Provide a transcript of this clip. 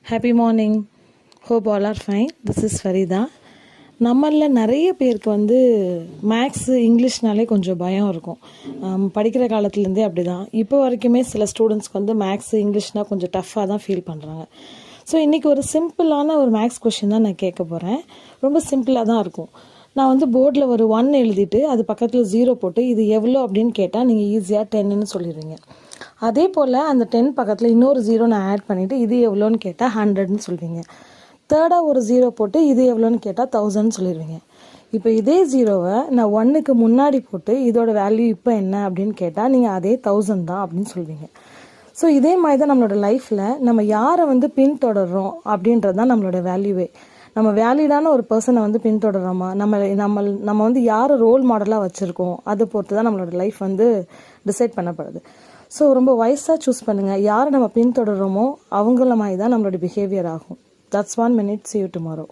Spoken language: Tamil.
Happy morning. Hope all are fine. This is Farida. நம்மளில் நிறைய பேருக்கு வந்து மேக்ஸு இங்கிலீஷ்னாலே கொஞ்சம் பயம் இருக்கும். படிக்கிற காலத்துலேருந்தே அப்படி தான். இப்போ வரைக்குமே சில ஸ்டூடெண்ட்ஸ்க்கு வந்து மேக்ஸு இங்கிலீஷ்னால் கொஞ்சம் டஃப்பாக தான் ஃபீல் பண்ணுறாங்க. ஸோ இன்றைக்கி ஒரு சிம்பிளான ஒரு மேக்ஸ் கொஷின் தான் நான் கேட்க போகிறேன். ரொம்ப சிம்பிளாக தான் இருக்கும். நான் வந்து போர்டில் ஒரு 1 எழுதிட்டு அது பக்கத்தில் 0 போட்டு இது எவ்வளோ அப்படின்னு கேட்டால் நீங்கள் ஈஸியாக 10ன்னு சொல்லிடுவீங்க. அதே போல் அந்த 10 பக்கத்தில் இன்னொரு 0 நான் ஆட் பண்ணிவிட்டு இது எவ்வளோன்னு கேட்டால் 100ன்னு சொல்வீங்க. தேர்டாக ஒரு 0 போட்டு இது எவ்வளோன்னு கேட்டால் 1000ன்னு சொல்லிடுவீங்க. இப்போ இதே 0வை நான் 1க்கு முன்னாடி போட்டு இதோட வேல்யூ இப்போ என்ன அப்படின்னு கேட்டால் நீங்கள் அதே 1000 தான் அப்படின்னு சொல்வீங்க. ஸோ இதே மாதிரி தான் நம்மளோட லைஃப்பில் நம்ம யாரை வந்து பின்தொடர்றோம் அப்படின்றது தான் நம்மளோட வேல்யூவே. நம்ம வேலிடான ஒரு பர்சனை வந்து பின்தொடர்றோமா, நம்ம வந்து யாரை ரோல் மாடலாக வச்சுருக்கோம், அதை பொறுத்து தான் நம்மளோட லைஃப் வந்து டிசைட் பண்ணப்படுது. ஸோ ரொம்ப வயசாக சூஸ் பண்ணுங்கள். யாரை நம்ம பின்தொடர்றோமோ அவங்கள மாதிரி தான் நம்மளோட பிஹேவியர் ஆகும். That's 1 minute. See you tomorrow.